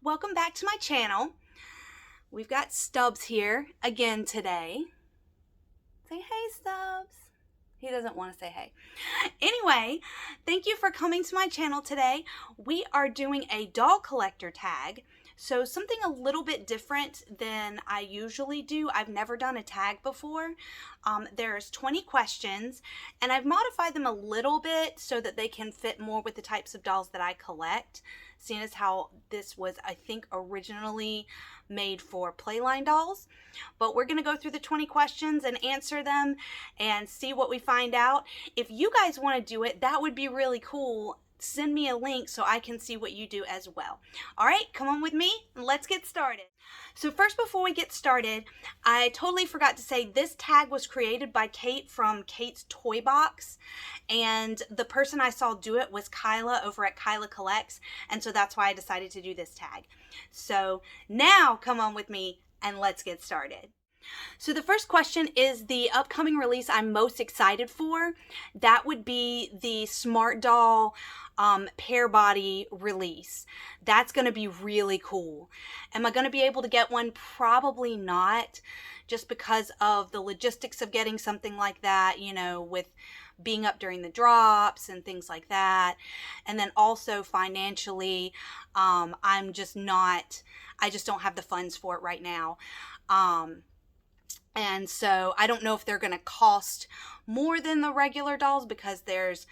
welcome back to my channel. We've got Stubbs here again today. Say hey, Stubbs. He doesn't want to say hey. Anyway, thank you for coming to my channel today. We are doing a doll collector tag. So something a little bit different than I usually do. I've never done a tag before. There's 20 questions, and I've modified them a little bit so that they can fit more with the types of dolls that I collect, seeing as how this was, I think, originally made for Playline dolls. But we're going to go through the 20 questions and answer them and see what we find out. If you guys want to do it, that would be really cool. Send me a link so I can see what you do as well. All right, come on with me and let's get started. So first, before we get started, I totally forgot to say this tag was created by Kate from Kate's Toy Box, and the person I saw do it was Kyla over at Kyla Collects, and so that's why I decided to do this tag. So now come on with me and let's get started. So the first question is the upcoming release I'm most excited for. That would be the Smart Doll Pair Body release. That's going to be really cool. Am I going to be able to get one? Probably not, just because of the logistics of getting something like that, you know, with being up during the drops and things like that. And then also financially, I just don't have the funds for it right now. And so I don't know if they're going to cost more than the regular dolls because there's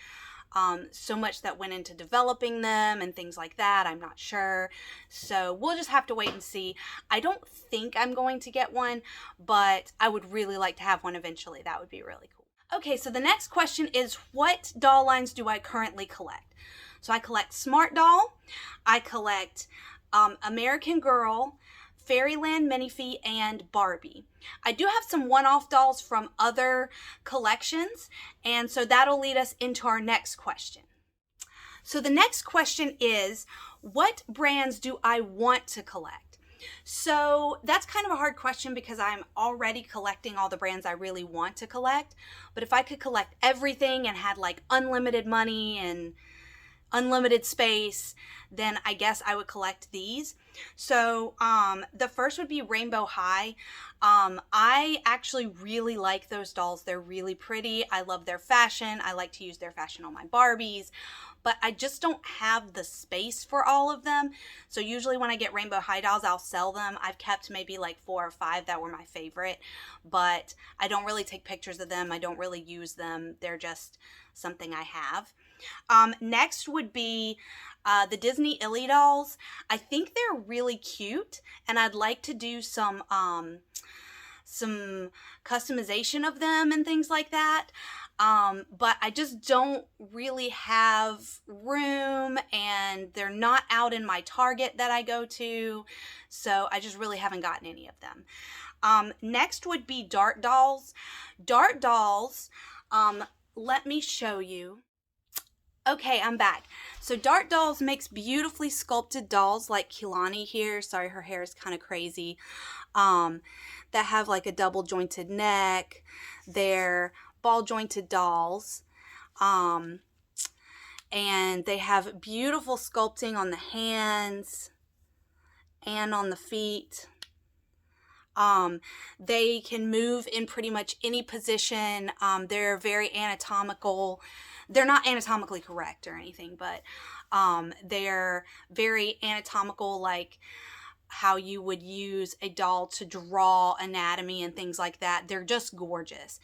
so much that went into developing them and things like that. I'm not sure. So we'll just have to wait and see. I don't think I'm going to get one, but I would really like to have one eventually. That would be really cool. Okay, so the next question is, what doll lines do I currently collect? So I collect Smart Doll. I collect American Girl, Fairyland Minifee, and Barbie. I do have some one-off dolls from other collections, and so that'll lead us into our next question. So the next question is, what brands do I want to collect? So that's kind of a hard question because I'm already collecting all the brands I really want to collect. But if I could collect everything and had like unlimited money and unlimited space, then I guess I would collect these. So the first would be Rainbow High. I actually really like those dolls. They're really pretty. I love their fashion. I like to use their fashion on my Barbies, but I just don't have the space for all of them. So usually when I get Rainbow High dolls, I'll sell them. I've kept maybe like 4 or 5 that were my favorite, but I don't really take pictures of them. I don't really use them. They're just something I have. Next would be the Disney Illy dolls. I think they're really cute, and I'd like to do some customization of them and things like that. But I just don't really have room, and they're not out in my Target that I go to, so I just really haven't gotten any of them. Next would be Dart dolls. Dart dolls, let me show you. Okay, I'm back. So Dart Dolls makes beautifully sculpted dolls like Kehlani here. Sorry, her hair is kind of crazy. That have like a double jointed neck. They're ball jointed dolls. And they have beautiful sculpting on the hands and on the feet. They can move in pretty much any position. They're very anatomical. They're not anatomically correct or anything, but they're very anatomical, like how you would use a doll to draw anatomy and things like that. They're just gorgeous.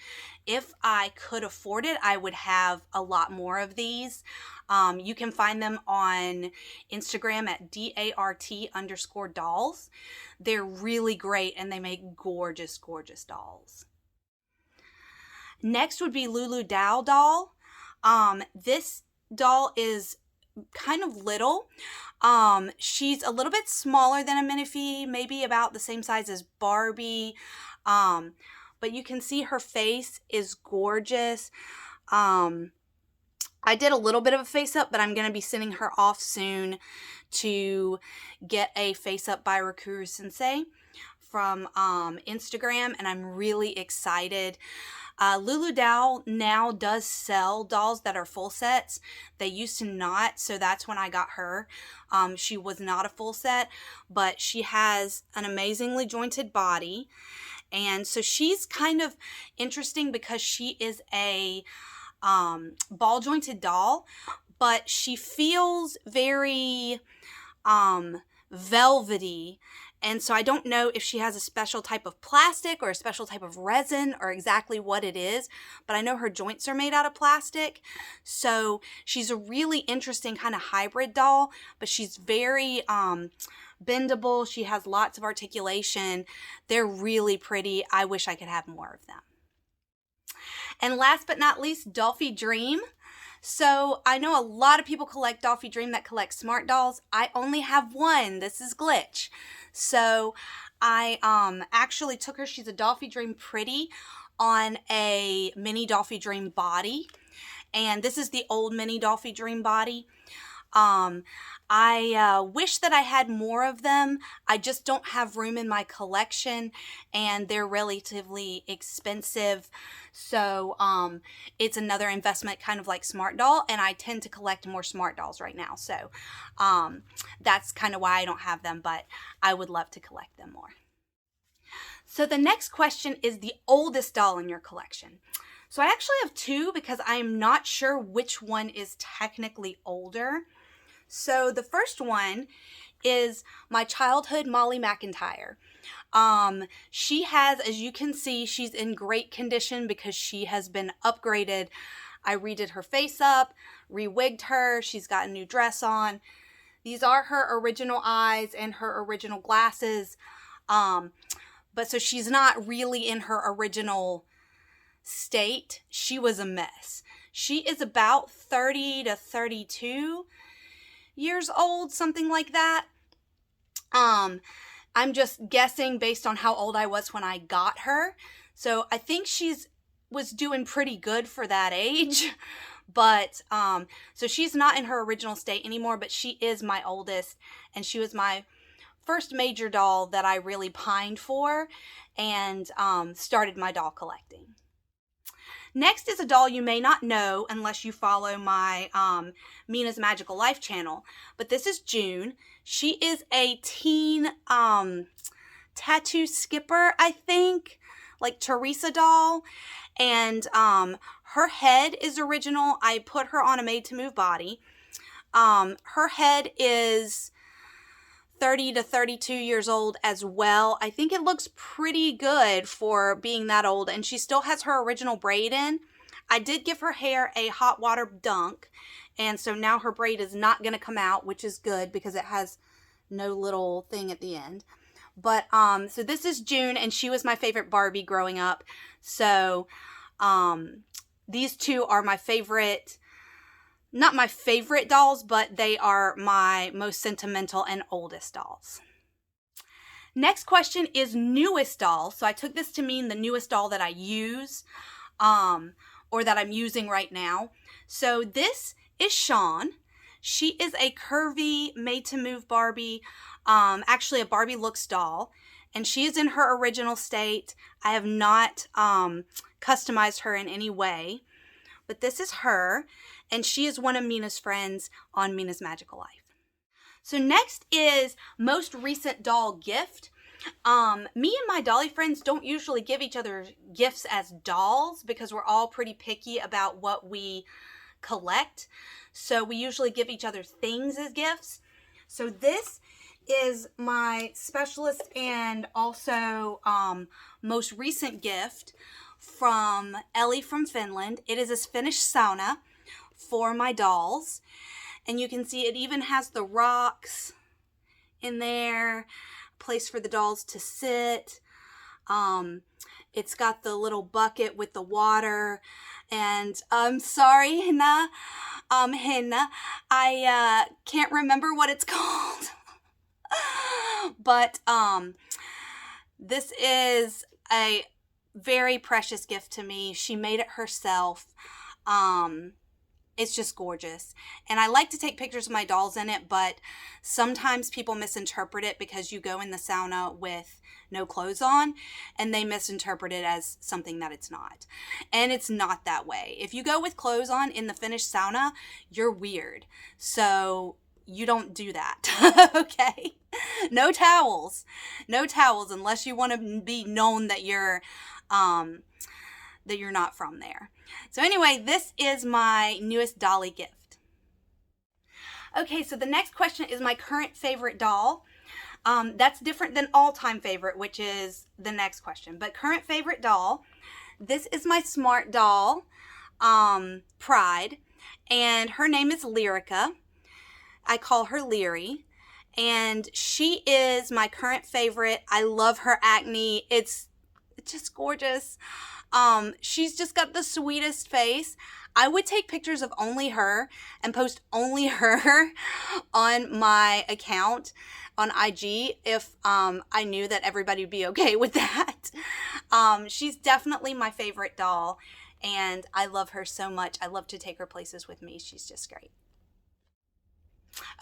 If I could afford it, I would have a lot more of these. You can find them on Instagram at DART_dolls. They're really great, and they make gorgeous, gorgeous dolls. Next would be Lulu Dow doll. This doll is kind of little. She's a little bit smaller than a Minifee, maybe about the same size as Barbie. But you can see her face is gorgeous. I did a little bit of a face up, but I'm going to be sending her off soon to get a face up by Rakuru Sensei from Instagram, and I'm really excited. Lulu Doll now does sell dolls that are full sets. They used to not, so that's when I got her. She was not a full set, but she has an amazingly jointed body. And so she's kind of interesting because she is a ball jointed doll, but she feels very velvety. And so I don't know if she has a special type of plastic or a special type of resin or exactly what it is, but I know her joints are made out of plastic. So she's a really interesting kind of hybrid doll, but she's very bendable. She has lots of articulation. They're really pretty. I wish I could have more of them. And last but not least, Dolphy Dream. So I know a lot of people collect Dolphy Dream that collect smart dolls. I only have one. This is Glitch. So I actually took her. She's a Dolphy Dream Pretty on a mini Dolphy Dream body. And this is the old mini Dolphy Dream body. I wish that I had more of them. I just don't have room in my collection, and they're relatively expensive. So it's another investment, kind of like Smart Doll, and I tend to collect more Smart Dolls right now. So that's kind of why I don't have them, but I would love to collect them more. So the next question is the oldest doll in your collection. So I actually have two because I'm not sure which one is technically older. So the first one is my childhood Molly McIntyre. She has, as you can see, she's in great condition because she has been upgraded. I redid her face up, re-wigged her. She's got a new dress on. These are her original eyes and her original glasses. But so she's not really in her original state. She was a mess. She is about 30 to 32 years old, something like that. I'm just guessing based on how old I was when I got her. So I think was doing pretty good for that age. But so she's not in her original state anymore, but she is my oldest, and she was my first major doll that I really pined for and started my doll collecting. Next is a doll you may not know unless you follow my Mina's Magical Life channel, but this is June. She is a teen tattoo skipper, I think, like Teresa doll, and her head is original. I put her on a made-to-move body. Her head is 30 to 32 years old as well. I think it looks pretty good for being that old, and she still has her original braid in. I did give her hair a hot water dunk, and so now her braid is not going to come out, which is good because it has no little thing at the end. But so this is June, and she was my favorite Barbie growing up. So these two are my favorite, not my favorite dolls, but they are my most sentimental and oldest dolls. Next question is newest doll. So I took this to mean the newest doll that I use, or that I'm using right now. So this is Sean. She is a curvy, made-to-move Barbie, actually a Barbie Looks doll, and she is in her original state. I have not customized her in any way, but this is her, and she is one of Mina's friends on Mina's Magical Life. So next is most recent doll gift. Me and my dolly friends don't usually give each other gifts as dolls because we're all pretty picky about what we collect. So we usually give each other things as gifts. So this is my specialist and also most recent gift from Ellie from Finland. It is a Finnish sauna for my dolls. And you can see it even has the rocks in there, place for the dolls to sit. It's got the little bucket with the water. And I'm sorry, Hinna. I can't remember what it's called. But this is a very precious gift to me. She made it herself. It's just gorgeous. And I like to take pictures of my dolls in it, but sometimes people misinterpret it because you go in the sauna with no clothes on and they misinterpret it as something that it's not. And it's not that way. If you go with clothes on in the finished sauna, you're weird. So you don't do that. Okay? No towels. No towels unless you want to be known that you're not from there. So anyway, this is my newest dolly gift. Okay, so the next question is my current favorite doll. That's different than all-time favorite, which is the next question. But current favorite doll, this is my smart doll, Pride, and her name is Lyrica. I call her Leary, and she is my current favorite. I love her acne. It's just gorgeous. She's just got the sweetest face. I would take pictures of only her and post only her on my account on IG if I knew that everybody would be okay with that. She's definitely my favorite doll, and I love her so much. I love to take her places with me. She's just great.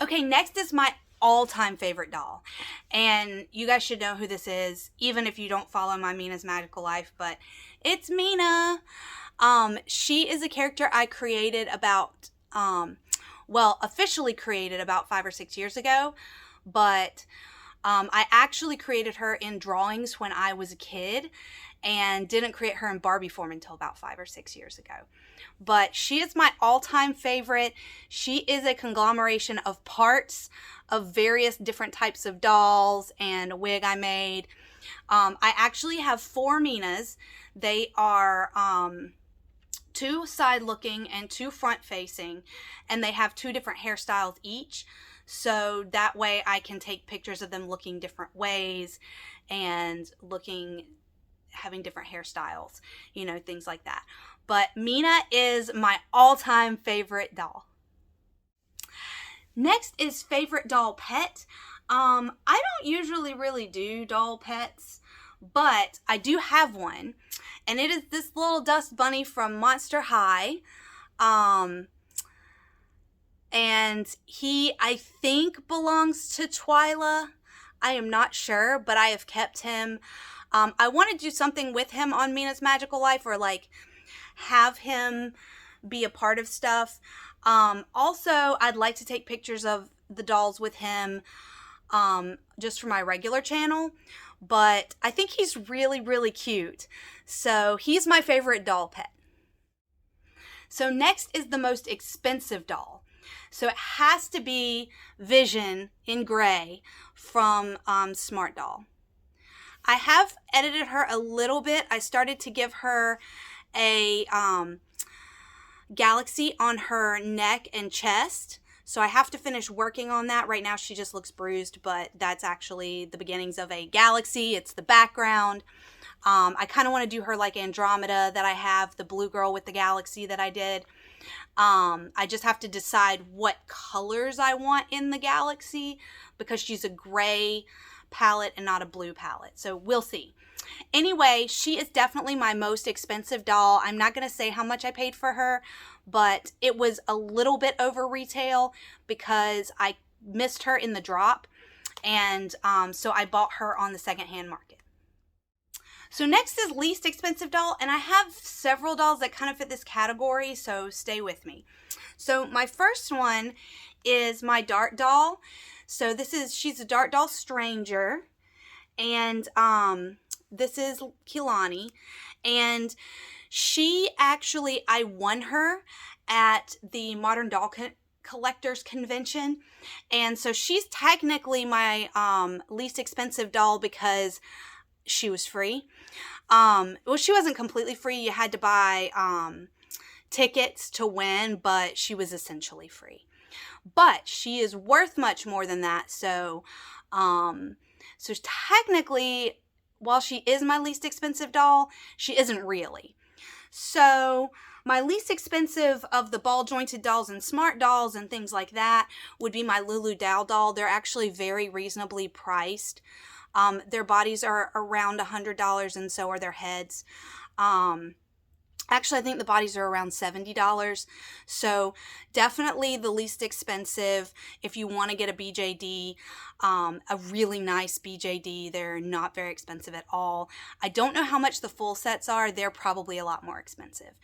Okay, next is my all-time favorite doll, and you guys should know who this is, even if you don't follow my Mina's Magical Life, but it's Mina. She is a character I created about, officially created about 5 or 6 years ago, but I actually created her in drawings when I was a kid and didn't create her in Barbie form until about 5 or 6 years ago. But she is my all-time favorite. She is a conglomeration of parts of various different types of dolls and a wig I made. I actually have 4 Minas. They are 2 side-looking and 2 front-facing, and they have 2 different hairstyles each. So that way I can take pictures of them looking different ways and having different hairstyles, things like that. But Mina is my all-time favorite doll. Next is favorite doll pet. I don't usually really do doll pets, but I do have one, and it is this little dust bunny from Monster High. And he, I think, belongs to Twyla. I am not sure, but I have kept him. I want to do something with him on Mina's Magical Life, or have him be a part of stuff. Also, I'd like to take pictures of the dolls with him just for my regular channel, but I think he's really, really cute. So he's my favorite doll pet. So next is the most expensive doll. So it has to be Vision in gray from Smart Doll. I have edited her a little bit. I started to give her a galaxy on her neck and chest. So I have to finish working on that. Right now she just looks bruised, but that's actually the beginnings of a galaxy. It's the background. I kind of want to do her like Andromeda that I have, the blue girl with the galaxy that I did. I just have to decide what colors I want in the galaxy because she's a gray palette and not a blue palette. So we'll see. Anyway, she is definitely my most expensive doll. I'm not going to say how much I paid for her, but it was a little bit over retail because I missed her in the drop. And so I bought her on the secondhand market. So next is least expensive doll, and I have several dolls that kind of fit this category, so stay with me. So my first one is my Dart doll. So she's a Dart doll stranger, and this is Kehlani, and she actually, I won her at the Modern Doll Collectors Convention, and so she's technically my least expensive doll because she was free. Well, she wasn't completely free. You had to buy tickets to win, but she was essentially free. But she is worth much more than that. So technically, while she is my least expensive doll, she isn't really. So my least expensive of the ball jointed dolls and smart dolls and things like that would be my Lulu Dow doll. They're actually very reasonably priced. Their bodies are around $100 and so are their heads. Actually, I think the bodies are around $70. So definitely the least expensive if you want to get a BJD, a really nice BJD. They're not very expensive at all. I don't know how much the full sets are. They're probably a lot more expensive.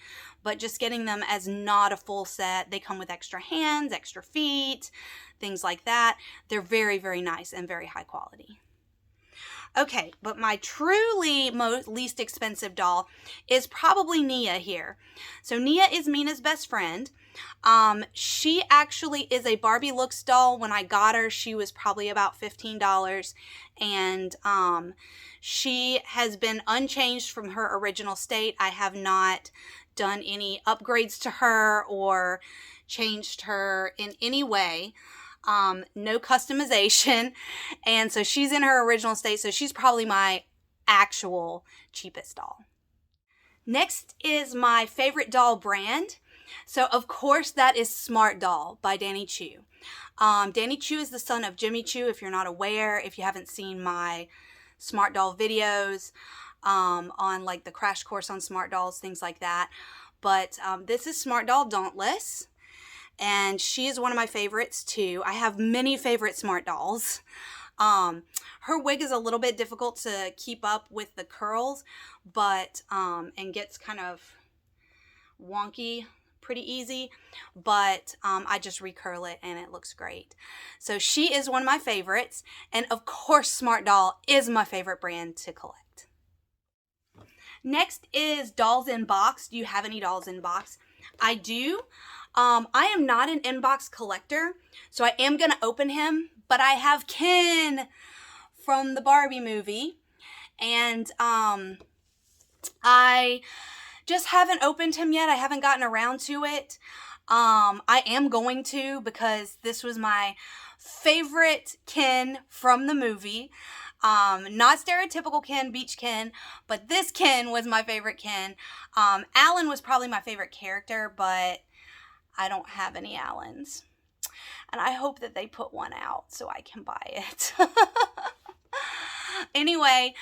But just getting them as not a full set, they come with extra hands, extra feet, things like that. They're very, very nice and very high quality. Okay, but my truly least expensive doll is probably Nia here. So Nia is Mina's best friend. She actually is a Barbie Looks doll. When I got her, she was probably about $15. And she has been unchanged from her original state. I have not done any upgrades to her or changed her in any way. No customization. And so she's in her original state. So she's probably my actual cheapest doll. Next is my favorite doll brand. So of course that is Smart Doll by Danny Chu. Danny Chu is the son of Jimmy Chu, if you're not aware, if you haven't seen my Smart Doll videos on like the crash course on Smart Dolls, things like that. But this is Smart Doll Dauntless. And she is one of my favorites too. I have many favorite Smart Dolls. Her wig is a little bit difficult to keep up with the curls, but and gets kind of wonky pretty easy, but I just recurl it and it looks great. So she is one of my favorites, and of course Smart Doll is my favorite brand to collect. Next is Dolls in Box. Do you have any dolls in box? I do. I am not an inbox collector, so I am going to open him, but I have Ken from the Barbie movie, and I just haven't opened him yet. I haven't gotten around to it. I am going to, because this was my favorite Ken from the movie. Not stereotypical Ken, beach Ken, but this Ken was my favorite Ken. Alan was probably my favorite character, but I don't have any Allens. And I hope that they put one out so I can buy it. Anyway,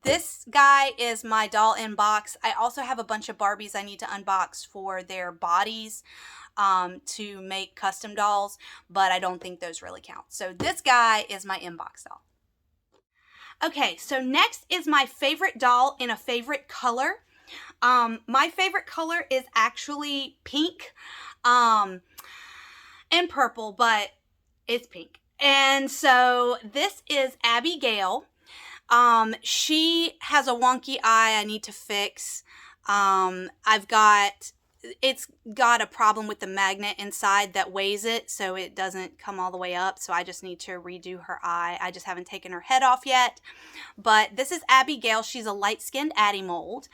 this guy is my doll in box. I also have a bunch of Barbies I need to unbox for their bodies to make custom dolls, but I don't think those really count. So this guy is my inbox doll. Okay, so next is my favorite doll in a favorite color. My favorite color is actually pink and purple, but it's pink. And so this is Abigail. She has a wonky eye I need to fix. It's got a problem with the magnet inside that weighs it, so it doesn't come all the way up. So I just need to redo her eye. I just haven't taken her head off yet. But this is Abigail. She's a light-skinned Addie mold.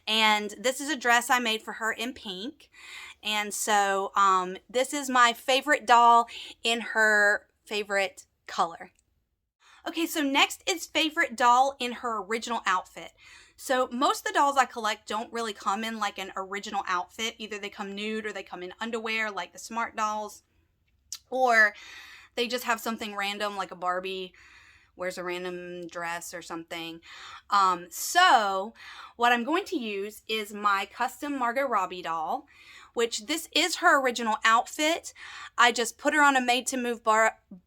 And this is a dress I made for her in pink. And so this is my favorite doll in her favorite color. Okay, so next is favorite doll in her original outfit. So most of the dolls I collect don't really come in like an original outfit. Either they come nude or they come in underwear like the Smart Dolls, or they just have something random like a Barbie wears a random dress or something. So what I'm going to use is my custom Margot Robbie doll, which this is her original outfit. I just put her on a made-to-move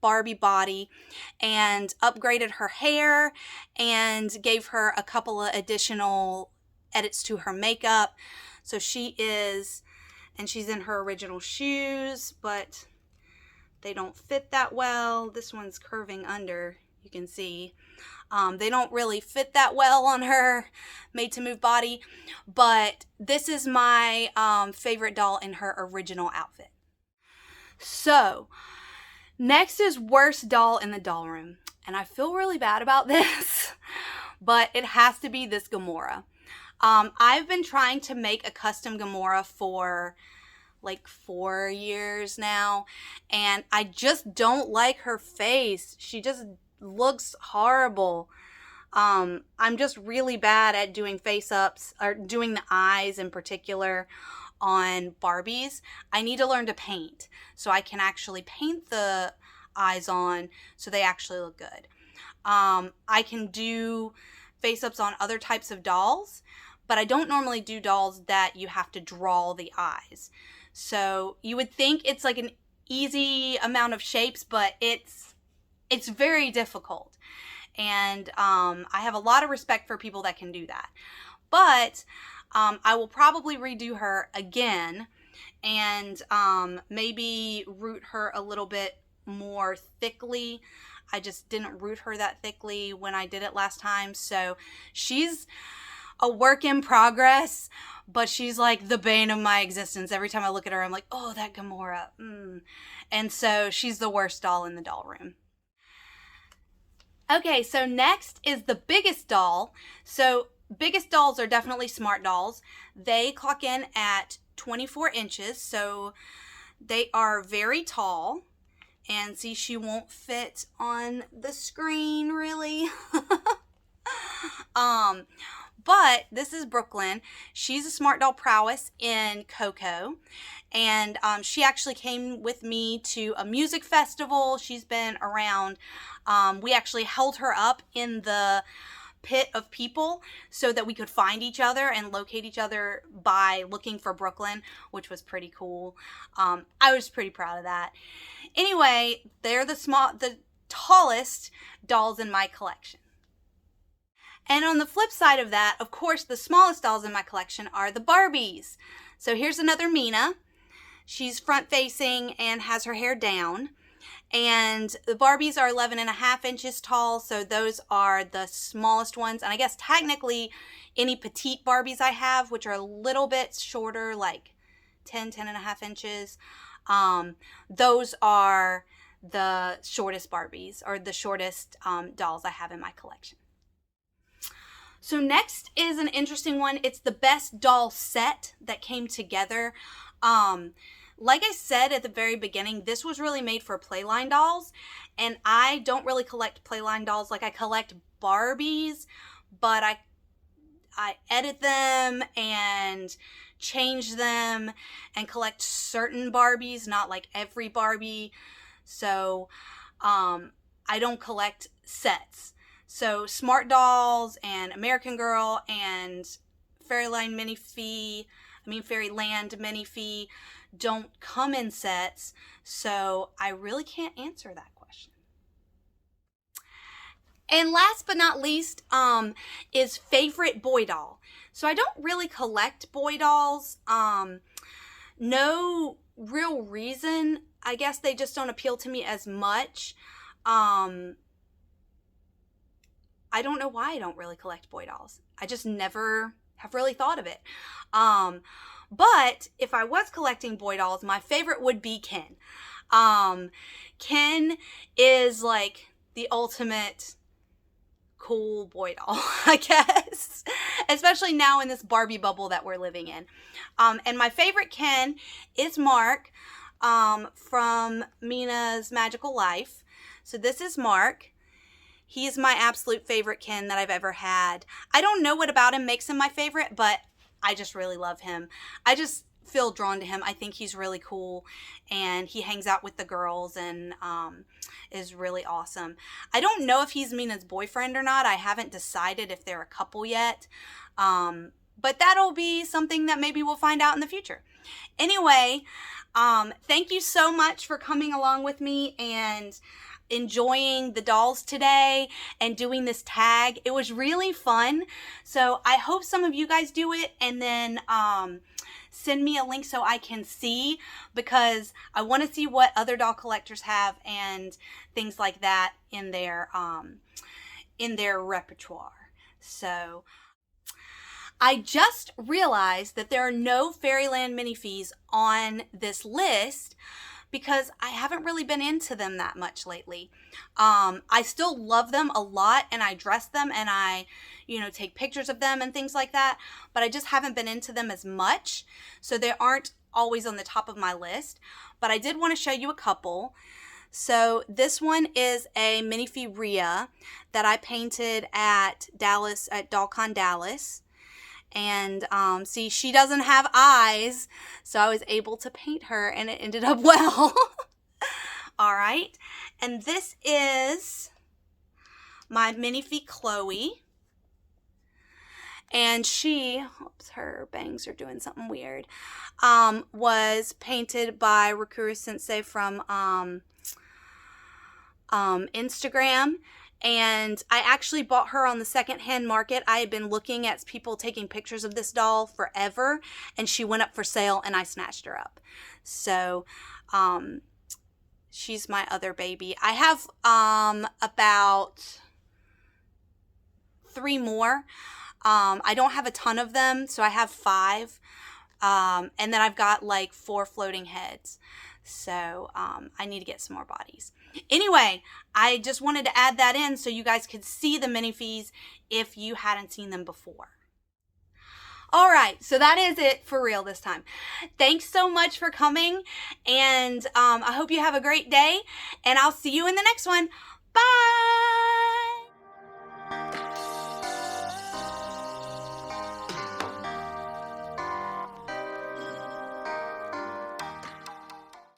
Barbie body and upgraded her hair and gave her a couple of additional edits to her makeup. So she's in her original shoes, but they don't fit that well. This one's curving under, you can see. They don't really fit that well on her made-to-move body, but this is my favorite doll in her original outfit. So, next is worst doll in the doll room, and I feel really bad about this, but it has to be this Gamora. I've been trying to make a custom Gamora for like 4 years now, and I just don't like her face. She just looks horrible. I'm just really bad at doing face-ups, or doing the eyes in particular on Barbies. I need to learn to paint so I can actually paint the eyes on so they actually look good. I can do face-ups on other types of dolls, but I don't normally do dolls that you have to draw the eyes. So you would think it's like an easy amount of shapes, but it's very difficult. And I have a lot of respect for people that can do that. But I will probably redo her again and maybe root her a little bit more thickly. I just didn't root her that thickly when I did it last time. So she's a work in progress, but she's like the bane of my existence. Every time I look at her, I'm like, oh, that Gamora. And so she's the worst doll in the doll room. Okay, so next is the biggest doll. So biggest dolls are definitely smart dolls. They clock in at 24 inches, so they are very tall. And see, she won't fit on the screen really. But this is Brooklyn. She's a smart doll prowess in Coco. And she actually came with me to a music festival. She's been around. We actually held her up in the pit of people so that we could find each other and locate each other by looking for Brooklyn, which was pretty cool. I was pretty proud of that. Anyway, they're the tallest dolls in my collection. And on the flip side of that, of course, the smallest dolls in my collection are the Barbies. So here's another Mina. She's front facing and has her hair down. And the Barbies are 11.5 inches tall, so those are the smallest ones. And I guess technically any petite Barbies I have, which are a little bit shorter, like 10.5 inches, those are the shortest Barbies, or the shortest dolls I have in my collection. So next is an interesting one. It's the best doll set that came together. Like I said at the very beginning, this was really made for Playline dolls, and I don't really collect Playline dolls. Like, I collect Barbies, but I edit them and change them and collect certain Barbies, not like every Barbie. So I don't collect sets. So Smart Dolls and American Girl and Fairyland Minifee don't come in sets, so I really can't answer that question. And last but not least is favorite boy doll. So I don't really collect boy dolls. No real reason. I guess they just don't appeal to me as much. I don't know why I don't really collect boy dolls. I just never have really thought of it. But if I was collecting boy dolls, my favorite would be Ken. Ken is like the ultimate cool boy doll, I guess. Especially now in this Barbie bubble that we're living in. And my favorite Ken is Mark from Mina's Magical Life. So this is Mark. He is my absolute favorite Ken that I've ever had. I don't know what about him makes him my favorite, but I just really love him. I just feel drawn to him. I think he's really cool, and he hangs out with the girls and is really awesome. I don't know if he's Mina's boyfriend or not. I haven't decided if they're a couple yet, but that'll be something that maybe we'll find out in the future. Anyway, thank you so much for coming along with me and enjoying the dolls today and doing this tag. It was really fun. So I hope some of you guys do it, and then send me a link so I can see, because I want to see what other doll collectors have and things like that in their repertoire. So I just realized that there are no Fairyland Minifees on this list, because I haven't really been into them that much lately. I still love them a lot, and I dress them, and I, take pictures of them and things like that, but I just haven't been into them as much, so they aren't always on the top of my list. But I did want to show you a couple. So this one is a Minifee Rhea that I painted at DollCon Dallas. And see, she doesn't have eyes, so I was able to paint her, and it ended up well. All right, and this is my Minifee Chloe. And she, oops, her bangs are doing something weird, was painted by Rakuru Sensei from Instagram. And I actually bought her on the secondhand market. I had been looking at people taking pictures of this doll forever, and she went up for sale, and I snatched her up. So, she's my other baby. I have about 3 more. I don't have a ton of them, so I have 5. And then I've got like 4 floating heads. So I need to get some more bodies. Anyway, I just wanted to add that in so you guys could see the minifigs if you hadn't seen them before. All right, so that is it for real this time. Thanks so much for coming, and I hope you have a great day, and I'll see you in the next one. Bye!